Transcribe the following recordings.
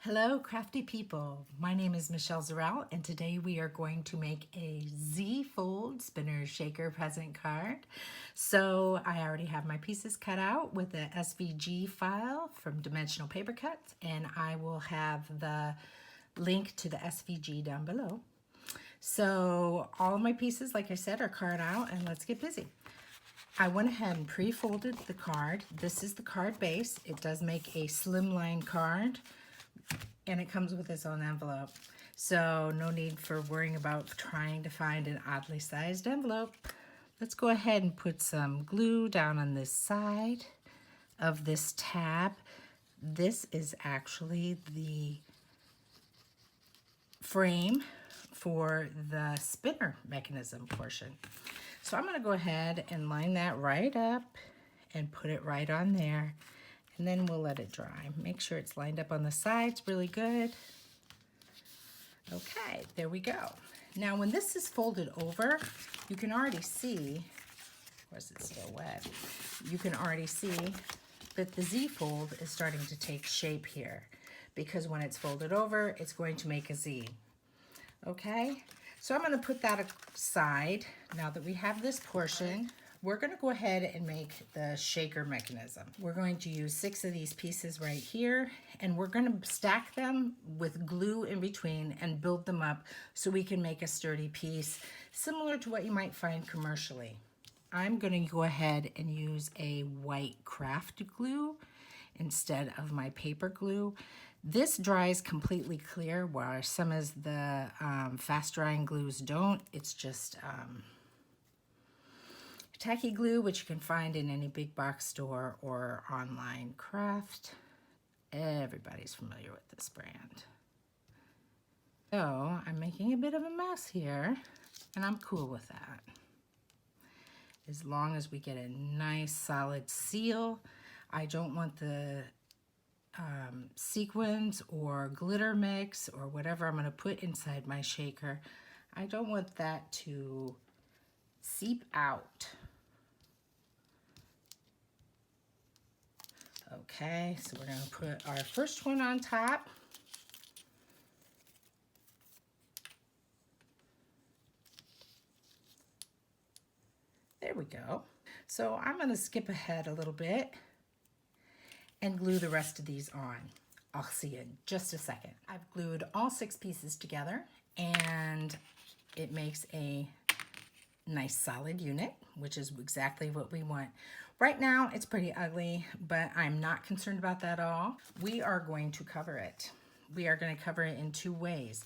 Hello, crafty people. My name is Michelle Zarell, and today we are going to make a Z-fold spinner shaker present card. So I already have my pieces cut out with the SVG file from Dimensional Paper Cuts, and I will have the link to the SVG down below. So all of my pieces, like I said, are cut out, and let's get busy. I went ahead and pre-folded the card. This is the card base. It does make a slimline card, and it comes with its own envelope. So no need for worrying about trying to find an oddly sized envelope. Let's go ahead and put some glue down on this side of this tab. This is actually the frame for the spinner mechanism portion. So I'm gonna go ahead and line that right up and put it right on there. And then we'll let it dry. Make sure it's lined up on the sides really good. Okay, there we go. Now when this is folded over, you can already see, of course it's still wet, you can already see that the Z-fold is starting to take shape here, because when it's folded over, it's going to make a Z. Okay, so I'm gonna put that aside. Now that we have this portion, we're going to go ahead and make the shaker mechanism. We're going to use 6 of these pieces right here, and we're going to stack them with glue in between and build them up so we can make a sturdy piece similar to what you might find commercially. I'm going to go ahead and use a white craft glue instead of my paper glue. This dries completely clear, while some of the fast drying glues don't. It's just tacky glue, which you can find in any big box store or online craft. Everybody's familiar with this brand. So I'm making a bit of a mess here, and I'm cool with that. As long as we get a nice solid seal. I don't want the sequins or glitter mix or whatever I'm going to put inside my shaker. I don't want that to seep out. Okay, so we're going to put our first one on top. There we go. So I'm going to skip ahead a little bit and glue the rest of these on. I'll see you in just a second. I've glued all 6 pieces together, and it makes a nice solid unit, which is exactly what we want. Right now it's pretty ugly, but I'm not concerned about that at all. We are going to cover it. We are going to cover it in 2 ways.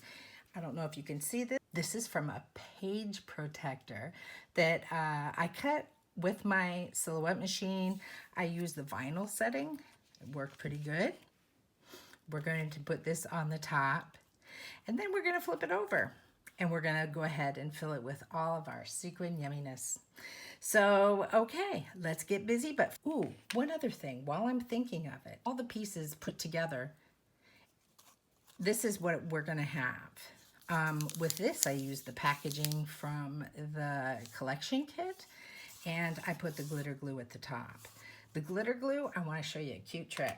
I don't know if you can see this. This is from a page protector that I cut with my silhouette machine. I used the vinyl setting. It worked pretty good. We're going to put this on the top, and then we're going to flip it over. And we're gonna go ahead and fill it with all of our sequin yumminess. So, okay, let's get busy. But, ooh, one other thing, while I'm thinking of it, all the pieces put together, this is what we're gonna have. With this, I used the packaging from the collection kit, and I put the glitter glue at the top. The glitter glue, I wanna show you a cute trick.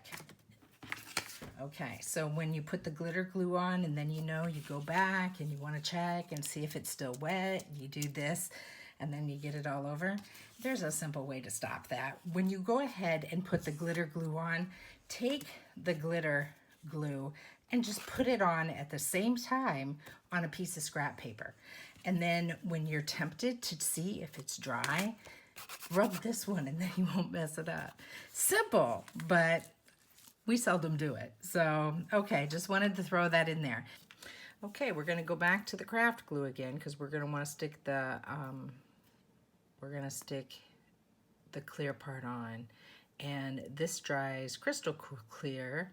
Okay, so when you put the glitter glue on, and then you go back and you want to check and see if it's still wet, you do this, and then you get it all over. There's a simple way to stop that. When you go ahead and put the glitter glue on, take the glitter glue and just put it on at the same time on a piece of scrap paper. And then when you're tempted to see if it's dry, rub this one and then you won't mess it up. Simple, but we seldom do it. So, okay, just wanted to throw that in there. Okay, we're gonna go back to the craft glue again, because we're gonna wanna stick the, clear part on. And this dries crystal clear,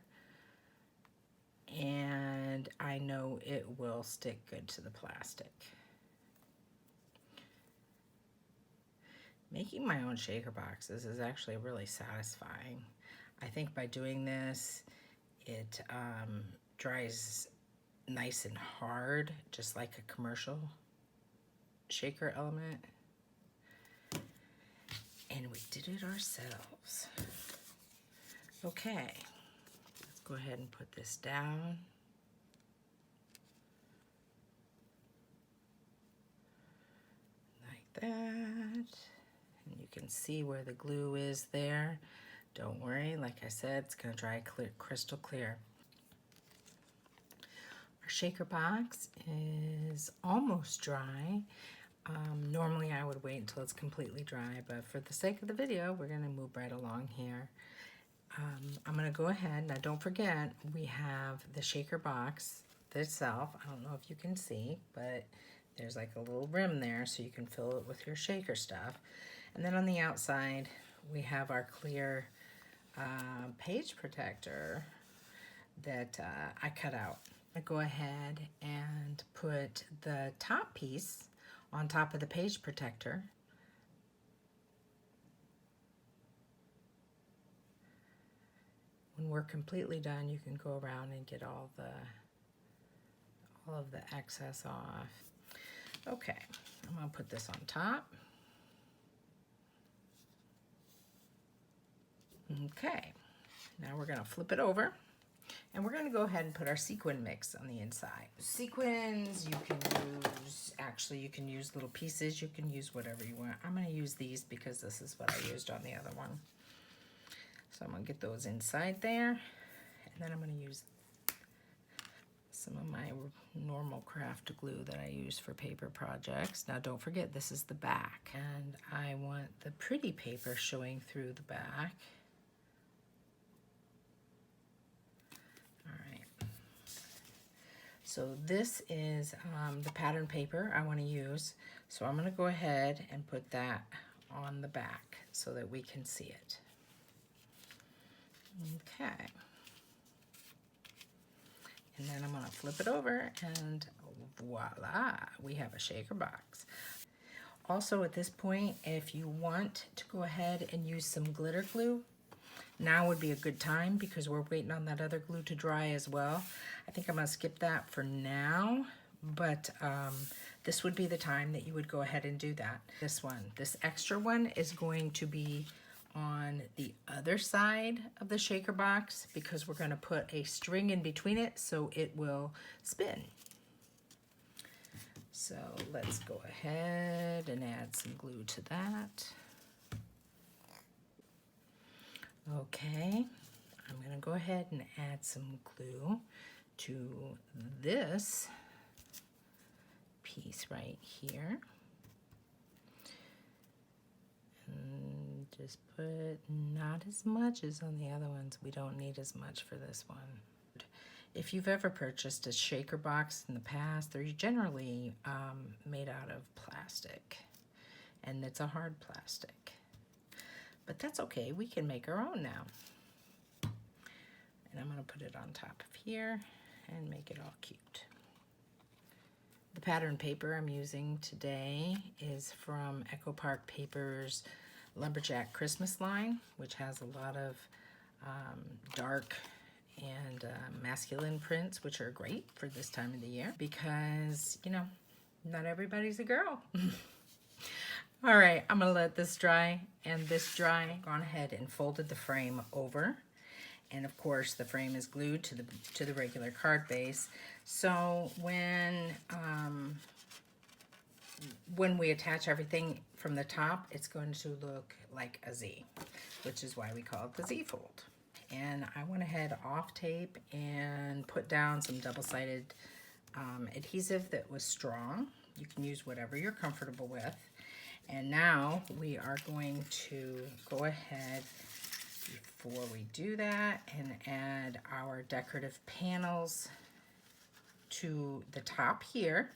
and I know it will stick good to the plastic. Making my own shaker boxes is actually really satisfying. I think by doing this, it dries nice and hard, just like a commercial shaker element. And we did it ourselves. Okay, let's go go ahead and put this down. Like that. And you can see where the glue is there. Don't worry, like I said, it's gonna dry clear, crystal clear. Our shaker box is almost dry. Normally I would wait until it's completely dry, but for the sake of the video, we're gonna move right along here. I'm gonna go ahead, now don't forget, we have the shaker box itself. I don't know if you can see, but there's like a little rim there so you can fill it with your shaker stuff. And then on the outside, we have our clear page protector that I cut out. I go ahead and put the top piece on top of the page protector. When we're completely done, you can go around and get all of the excess off. Okay, I'm gonna put this on top. Okay, now we're gonna flip it over and we're gonna go ahead and put our sequin mix on the inside. Sequins you can use, actually you can use little pieces, you can use whatever you want. I'm gonna use these because this is what I used on the other one. So I'm gonna get those inside there, and then I'm gonna use some of my normal craft glue that I use for paper projects. Now don't forget, this is the back, and I want the pretty paper showing through the back. All right. So this is the pattern paper I want to use. So I'm gonna go ahead and put that on the back so that we can see it. Okay. And then I'm gonna flip it over and voila, we have a shaker box. Also at this point, if you want to go ahead and use some glitter glue, now would be a good time because we're waiting on that other glue to dry as well. I think I'm gonna skip that for now, but this would be the time that you would go ahead and do that. This extra one is going to be on the other side of the shaker box because we're going to put a string in between it so it will spin. So let's go ahead and add some glue to that. Okay, I'm going to go ahead and add some glue to this piece right here. And just put not as much as on the other ones. We don't need as much for this one. If you've ever purchased a shaker box in the past, they're generally made out of plastic, and it's a hard plastic. But that's okay, we can make our own now. And I'm gonna put it on top of here and make it all cute. The pattern paper I'm using today is from Echo Park Paper's Lumberjack Christmas line, which has a lot of dark and masculine prints, which are great for this time of the year because, you know, not everybody's a girl. All right, I'm gonna let this dry and this dry. Gone ahead and folded the frame over. And of course the frame is glued to the regular card base. So when we attach everything from the top, it's going to look like a Z, which is why we call it the Z fold. And I went ahead off tape and put down some double-sided adhesive that was strong. You can use whatever you're comfortable with. And now we are going to go ahead before we do that and add our decorative panels to the top here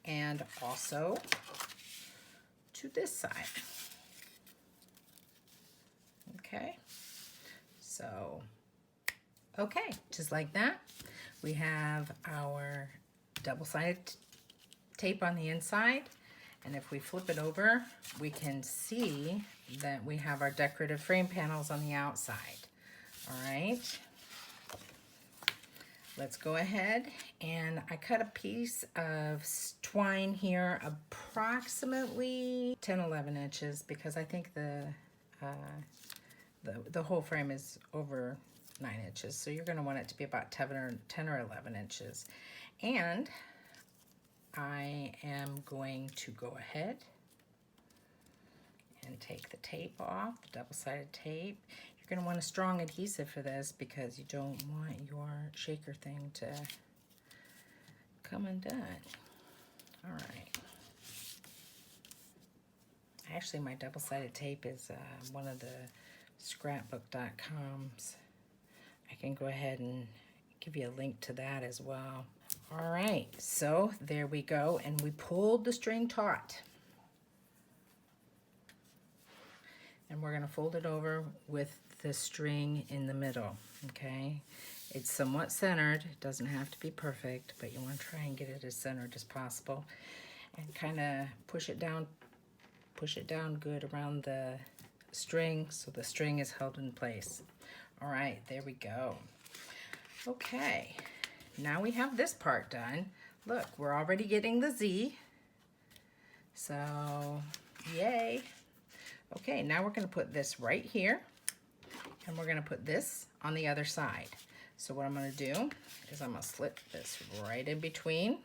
and also to this side. Okay, so okay, just like that, we have our double-sided tape on the inside, and if we flip it over, we can see that we have our decorative frame panels on the outside. All right, let's go ahead, and I cut a piece of twine here approximately 10-11 inches because I think the whole frame is over 9 inches. So you're going to want it to be about 10 or 11 inches. And I am going to go ahead and take the tape off, the double-sided tape. You're going to want a strong adhesive for this because you don't want your shaker thing to come undone. All right. Actually, my double-sided tape is one of the scrapbook.coms. I can go ahead and give you a link to that as well. All right, so there we go, and we pulled the string taut. And we're going to fold it over with the string in the middle, okay? It's somewhat centered. It doesn't have to be perfect, but you want to try and get it as centered as possible. And kind of push it down good around the string so the string is held in place. All right, there we go. Okay, now we have this part done. Look, we're already getting the Z. So, yay. Okay, now we're going to put this right here, and we're going to put this on the other side. So what I'm going to do is I'm going to slip this right in between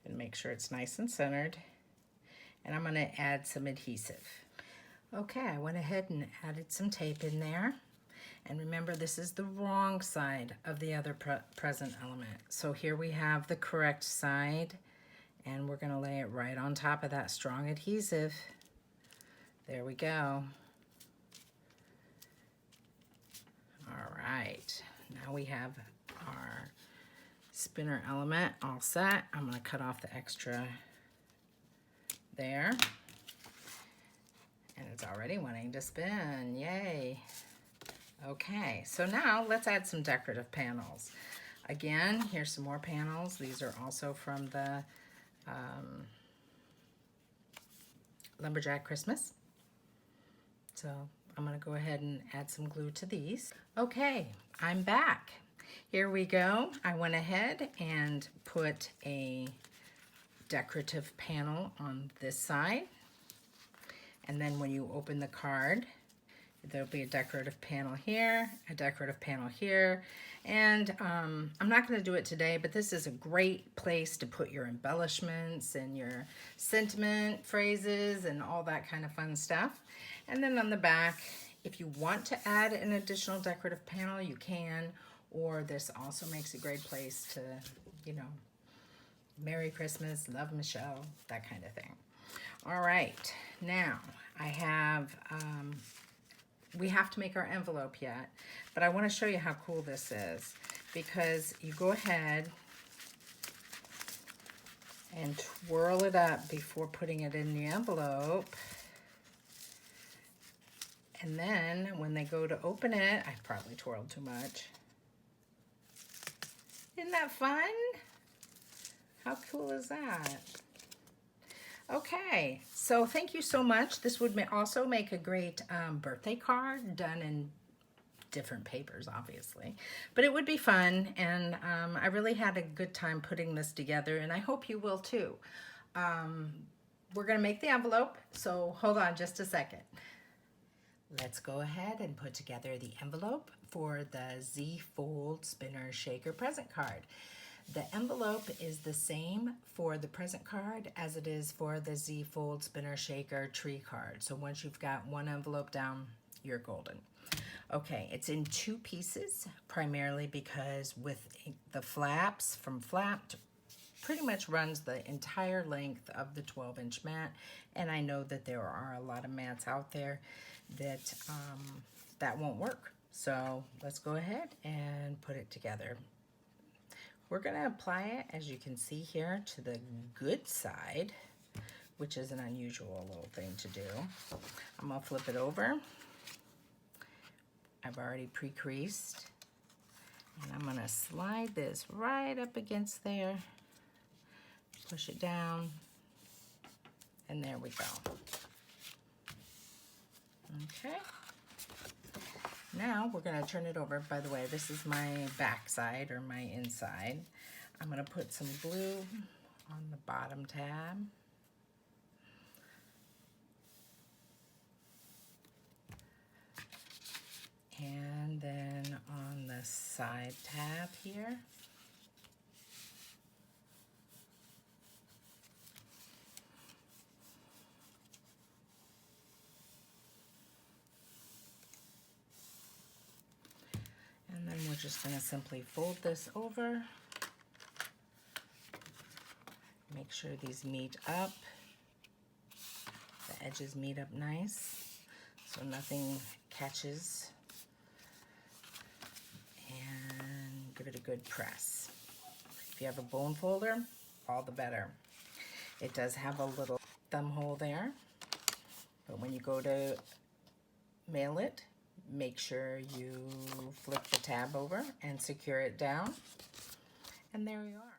and make sure it's nice and centered. And I'm going to add some adhesive. Okay, I went ahead and added some tape in there. And remember, this is the wrong side of the other present element. So here we have the correct side, and we're going to lay it right on top of that strong adhesive. There we go. All right, now we have our spinner element all set. I'm going to cut off the extra there. And it's already wanting to spin, yay. Okay, so now let's add some decorative panels. Again, here's some more panels. These are also from the Lumberjack Christmas. So I'm going to go ahead and add some glue to these. Okay, I'm back. Here we go. I went ahead and put a decorative panel on this side. And then when you open the card, there'll be a decorative panel here, a decorative panel here. And I'm not going to do it today, but this is a great place to put your embellishments and your sentiment phrases and all that kind of fun stuff. And then on the back, if you want to add an additional decorative panel, you can, or this also makes a great place to, you know, Merry Christmas, love Michelle, that kind of thing. All right, now I have, we have to make our envelope yet, but I want to show you how cool this is, because you go ahead and twirl it up before putting it in the envelope. And then when they go to open it, I probably twirled too much. Isn't that fun? How cool is that? Okay, so thank you so much. This would also make a great birthday card done in different papers, obviously. But it would be fun, and I really had a good time putting this together, and I hope you will too. We're gonna make the envelope, so hold on just a second. Let's go ahead and put together the envelope for the Z Fold Spinner Shaker present card. The envelope is the same for the present card as it is for the Z Fold Spinner Shaker tree card. So once you've got one envelope down, you're golden. Okay, it's in 2 pieces, primarily because with the flaps, from flap to pretty much runs the entire length of the 12-inch mat, and I know that there are a lot of mats out there that that won't work. So let's go ahead and put it together. We're going to apply it, as you can see here, to the good side, which is an unusual little thing to do. I'm going to flip it over. I've already pre-creased, and I'm going to slide this right up against there, push it down, and there we go. Okay. Now we're going to turn it over. By the way, this is my back side, or my inside. I'm going to put some glue on the bottom tab. And side tab here. And then we're just going to simply fold this over. Make sure these meet up. The edges meet up nice so nothing catches. And give it a good press. If you have a bone folder, all the better. It does have a little thumb hole there, but when you go to mail it, make sure you flip the tab over and secure it down. And there you are.